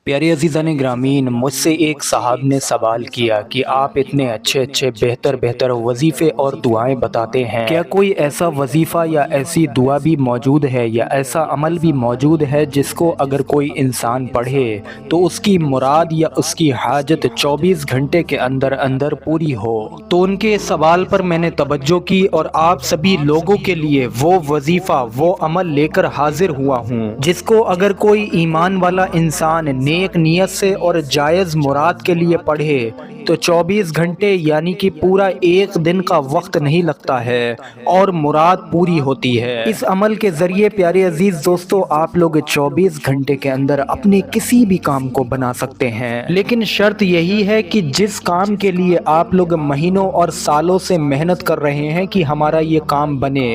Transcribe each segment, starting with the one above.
प्यारे अजीज़ान ग्रामीन, मुझसे एक साहब ने सवाल किया कि आप इतने अच्छे अच्छे बेहतर बेहतर वजीफ़े और दुआएं बताते हैं, क्या कोई ऐसा वजीफ़ा या ऐसी दुआ भी मौजूद है या ऐसा अमल भी मौजूद है जिसको अगर कोई इंसान पढ़े तो उसकी मुराद या उसकी हाजत 24 घंटे के अंदर अंदर पूरी हो। तो उनके सवाल पर मैंने तवज्जो की और आप सभी लोगों के लिए वो वजीफ़ा वो अमल लेकर हाजिर हुआ हूँ जिसको अगर कोई ईमान वाला इंसान नेक नियत से और जायज़ मुराद के लिए पढ़े तो 24 घंटे यानी कि पूरा एक दिन का वक्त नहीं लगता है और मुराद पूरी होती है। इस अमल के ज़रिए प्यारे अजीज़ दोस्तों, आप लोग 24 घंटे के अंदर अपने किसी भी काम को बना सकते हैं, लेकिन शर्त यही है कि जिस काम के लिए आप लोग महीनों और सालों से मेहनत कर रहे हैं कि हमारा ये काम बने,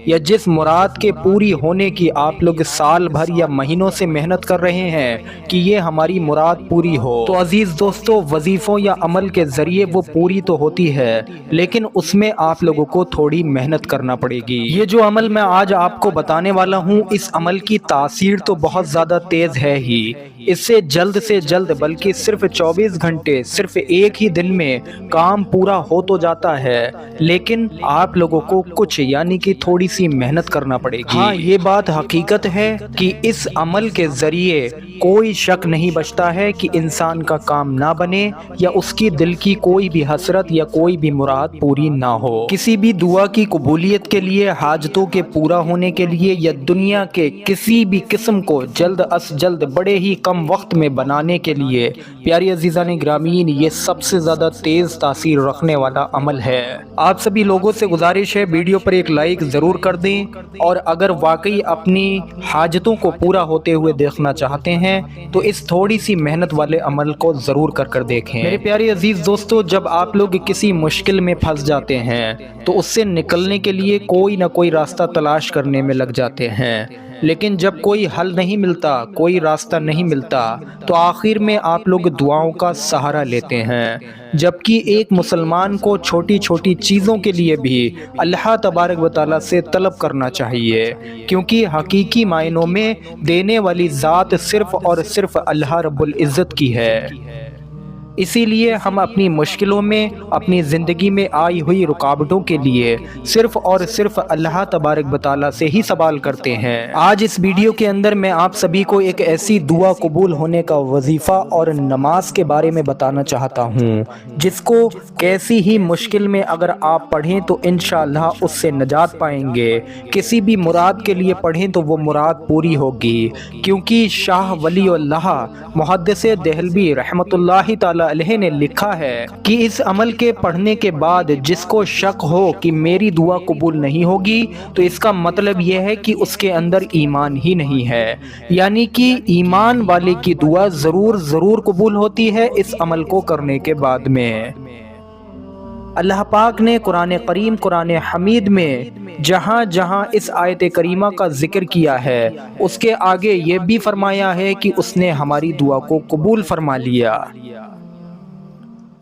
या जिस मुराद के पूरी होने की आप लोग साल भर या महीनों से मेहनत कर रहे हैं कि ये हमारी मुराद पूरी हो, तो अजीज़ दोस्तों, वजीफ़ों या अमल के ज़रिए वो पूरी तो होती है, लेकिन उसमें आप लोगों को थोड़ी मेहनत करना पड़ेगी। ये जो अमल मैं आज आपको बताने वाला हूँ, इस अमल की तासीर तो बहुत ज़्यादा तेज़ है ही। इससे जल्द से जल्द बल्कि सिर्फ 24 घंटे सिर्फ एक ही दिन में काम पूरा हो तो जाता है, लेकिन आप लोगों को कुछ यानी कि थोड़ी सी मेहनत करना पड़ेगी। हाँ, ये बात हकीकत है कि इस अमल के ज़रिए कोई शक नहीं बचता है कि इंसान का काम ना बने या उसकी दिल की कोई भी हसरत या कोई भी मुराद पूरी ना हो। किसी भी दुआ की कबूलियत के लिए, हाजतों के पूरा होने के लिए या दुनिया के किसी भी किस्म को जल्द अज जल्द बड़े ही कम वक्त में बनाने के लिए प्यारी अजीज़ान ग्रामीन, ये सबसे ज़्यादा तेज़ तासीर रखने वाला अमल है। आप सभी लोगों से गुजारिश है, वीडियो पर एक लाइक ज़रूर कर दें और अगर वाकई अपनी हाजतों को पूरा होते हुए देखना चाहते हैं तो इस थोड़ी सी मेहनत वाले अमल को ज़रूर कर देखें। मेरे प्यारे अजीज़ दोस्तों, जब आप लोग किसी मुश्किल में फंस जाते हैं तो उससे निकलने के लिए कोई ना कोई रास्ता तलाश करने में लग जाते हैं, लेकिन जब कोई हल नहीं मिलता, कोई रास्ता नहीं मिलता, तो आखिर में आप लोग दुआओं का सहारा लेते हैं। जबकि एक मुसलमान को छोटी छोटी चीज़ों के लिए भी अल्लाह तबारक व तआला से तलब करना चाहिए, क्योंकि हकीकी मायनों में देने वाली ज़ात सिर्फ़ और सिर्फ़ अल्लाह रब्बुल इज़्ज़त की है। इसीलिए हम अपनी मुश्किलों में, अपनी ज़िंदगी में आई हुई रुकावटों के लिए सिर्फ़ और सिर्फ़ अल्लाह तबारक व तआला से ही सवाल करते हैं। आज इस वीडियो के अंदर मैं आप सभी को एक ऐसी दुआ कबूल होने का वजीफ़ा और नमाज के बारे में बताना चाहता हूँ जिसको कैसी ही मुश्किल में अगर आप पढ़ें तो इंशाअल्लाह उससे नजात पाएंगे। किसी भी मुराद के लिए पढ़ें तो वो मुराद पूरी होगी, क्योंकि शाह वलीउल्लाह मुहद्दिस देहलवी रहमतुल्लाहि तआला अलैहि ने लिखा है कि इस अमल के पढ़ने के बाद जिसको शक हो कि मेरी दुआ कबूल नहीं होगी तो इसका मतलब यह है कि उसके अंदर ईमान ही नहीं है, यानी कि ईमान वाले की दुआ ज़रूर कबूल होती है इस अमल को करने के बाद में। अल्लाह पाक ने कुरान करीम, कुरान हमीद में जहाँ जहाँ इस आयत करीमा का जिक्र किया है उसके आगे ये भी फरमाया है कि उसने हमारी दुआ को कबूल फरमा लिया।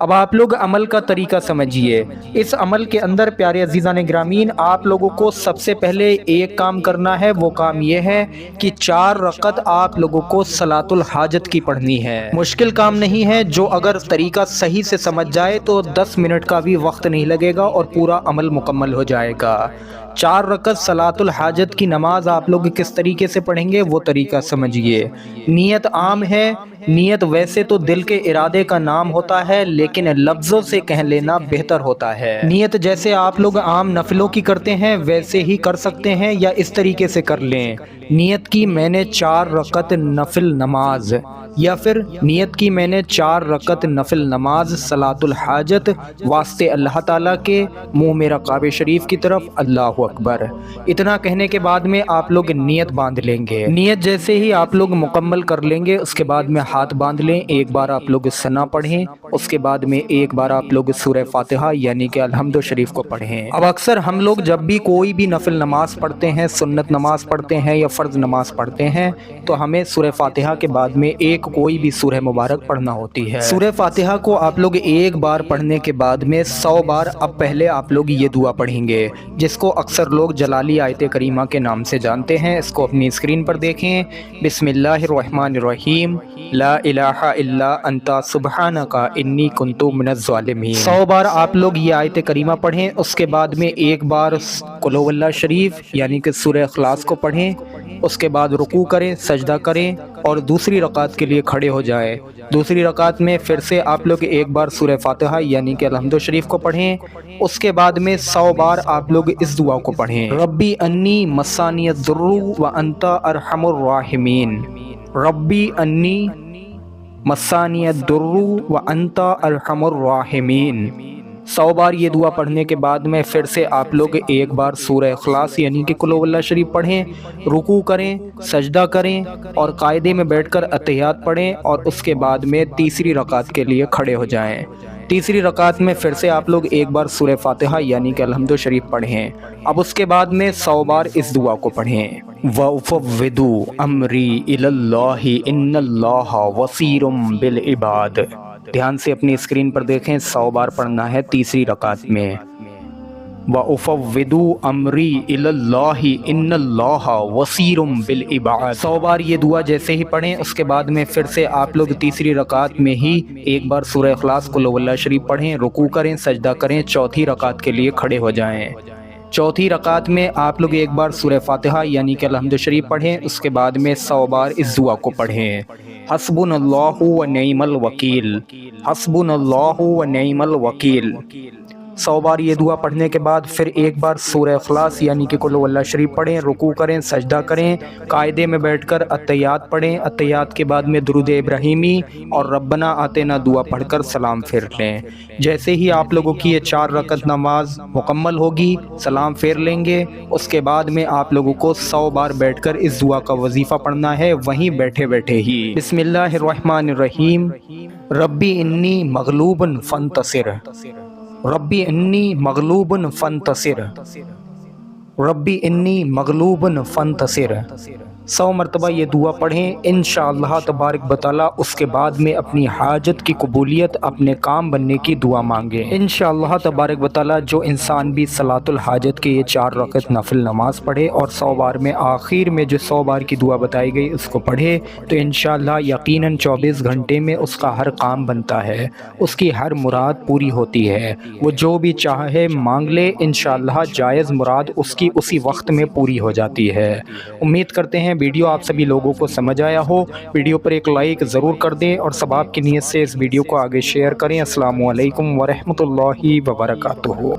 अब आप लोग अमल का तरीका समझिए। इस अमल के अंदर प्यारे अजीज़ान ग्रामीन, आप लोगों को सबसे पहले एक काम करना है। वो काम ये है कि 4 रकत आप लोगों को सलातुल हाजत की पढ़नी है। मुश्किल काम नहीं है, जो अगर तरीका सही से समझ जाए तो 10 मिनट का भी वक्त नहीं लगेगा और पूरा अमल मुकम्मल हो जाएगा। 4 रकत सलातुल हाजत की नमाज आप लोग किस तरीके से पढ़ेंगे वो तरीका समझिए। नियत आम है, नियत वैसे तो दिल के इरादे का नाम होता है, लेकिन लफ्ज़ों से कह लेना बेहतर होता है। नियत जैसे आप लोग आम नफलों की करते हैं वैसे ही कर सकते हैं, या इस तरीके से कर लें, नियत की मैंने 4 रकत नफिल नमाज, या फिर नियत की मैंने 4 रकत नफिल नमाज सलातुल हाजत वास्ते अल्लाह ताला के, मुँह मेरा काबे शरीफ की तरफ, अल्लाह अकबर। इतना कहने के बाद में आप लोग नियत बांध लेंगे। नियत जैसे ही आप लोग मुकम्मल कर लेंगे उसके बाद में हाथ बांध लें। एक बार आप लोग सना पढ़ें, उसके बाद में एक बार आप लोग सूरह फातिहा यानी कि अलहम्दु शरीफ को पढ़ें। अब अक्सर हम लोग जब भी कोई भी नफिल नमाज पढ़ते हैं, सुन्नत नमाज पढ़ते हैं या फ़र्ज़ नमाज पढ़ते हैं, तो हमें सूरह फातिहा के बाद में एक कोई भी सूरह मुबारक पढ़ना होती है। सूरह फातिहा को आप लोग एक बार पढ़ने के बाद में 100 बार अब पहले आप लोग ये दुआ पढ़ेंगे, जिसको अक्सर लोग जलाली आयत करीमा के नाम से जानते हैं। इसको अपनी स्क्रीन पर देखें। बिस्मिल्लाहिर्रहमानिर्रहीम لا الہ الا انت سبحانک انی کنت من الظالمین۔ 100 بار آپ لوگ یہ آیت کریمہ پڑھیں، اس کے بعد میں ایک بار قل هو اللہ شریف یعنی کہ سورہ اخلاص کو پڑھیں، اس کے بعد رکوع کریں، سجدہ کریں اور دوسری رکعت کے لیے کھڑے ہو جائیں۔ دوسری رکعت میں پھر سے آپ لوگ ایک بار سورہ فاتحہ یعنی کہ الحمد شریف کو پڑھیں، اس کے بعد میں 100 بار آپ لوگ اس دعا کو پڑھیں، ربی انی مسانی الضر وانت ارحم الراحمین، ربی انی مسانی الضر وانت ارحم الراحمین۔ 100 بار یہ دعا پڑھنے کے بعد میں پھر سے آپ لوگ ایک بار سورہ اخلاص یعنی کہ قل هو اللہ شریف پڑھیں، رکوع کریں، سجدہ کریں اور قاعدے میں بیٹھ کر اتحیات پڑھیں اور اس کے بعد میں تیسری رکعت کے لیے کھڑے ہو جائیں۔ تیسری رکعت میں پھر سے آپ لوگ ایک بار سورہ فاتحہ یعنی کہ الحمد شریف پڑھیں، اب اس کے بعد میں 100 بار اس دعا کو پڑھیں، وَأُفَوِّضُ أَمْرِي إِلَى اللَّهِ إِنَّ اللَّهَ بَصِيرٌ بِالْعِبَادِ۔ دھیان سے اپنی اسکرین پر دیکھیں، 100 بار پڑھنا ہے تیسری رکعت میں، وَأُفَوِّضُ أَمْرِي إِلَى اللَّهِ إِنَّ اللَّهَ بَصِيرٌ بِالْعِبَادِ۔ 100 بار یہ دعا جیسے ہی پڑھیں، اس کے بعد میں پھر سے آپ لوگ تیسری رکعت میں ہی ایک بار سورہ اخلاص قل هو اللہ شریف پڑھیں، رکوع کریں، سجدہ کریں، چوتھی رکعت کے لیے کھڑے ہو جائیں۔ چوتھی رکعت میں آپ لوگ ایک بار سورہ فاتحہ یعنی کہ الحمد شریف پڑھیں، اس کے بعد میں 100 بار اس دعا کو پڑھیں، حسبنا اللہ و نعم الوکیل، حسبنا اللہ و نعم الوکیل۔ 100 بار یہ دعا پڑھنے کے بعد پھر ایک بار سورہ اخلاص یعنی کہ قل هو اللہ شریف پڑھیں، رکوع کریں، سجدہ کریں، قاعدے میں بیٹھ کر اتحیات پڑھیں، اتحیات کے بعد میں درود ابراہیمی اور ربنا آتنا دعا پڑھ کر سلام پھیر لیں۔ جیسے ہی آپ لوگوں کی یہ 4 رکعت نماز مکمل ہوگی، سلام پھیر لیں گے، اس کے بعد میں آپ لوگوں کو 100 بار بیٹھ کر اس دعا کا وظیفہ پڑھنا ہے، وہیں بیٹھے بیٹھے ہی۔ بسم اللہ الرحمن الرحیم، ربی انی مغلوب فانتصر، ربی انی مغلوب فانتصر، ربی انی مغلوب فانتصر۔ 100 مرتبہ یہ دعا پڑھیں، انشاءاللہ تبارک بتعالیٰ اس کے بعد میں اپنی حاجت کی قبولیت، اپنے کام بننے کی دعا مانگیں انشاءاللہ تبارک بتعالیٰ۔ جو انسان بھی صلاۃ الحاجت کے یہ 4 رکعت نفل نماز پڑھے اور 100 بار میں آخر میں جو 100 بار کی دعا بتائی گئی اس کو پڑھے تو انشاءاللہ یقیناً 24 گھنٹے میں اس کا ہر کام بنتا ہے، اس کی ہر مراد پوری ہوتی ہے، وہ جو بھی چاہے مانگ لے، انشاءاللہ جائز مراد اس کی اسی وقت میں پوری ہو جاتی ہے۔ امید کرتے ہیں ویڈیو آپ سبھی لوگوں کو سمجھ آیا ہو۔ ویڈیو پر ایک لائک ضرور کر دیں اور ثواب کی نیت سے اس ویڈیو کو آگے شیئر کریں۔ السلام علیکم ورحمۃ اللہ وبرکاتہ۔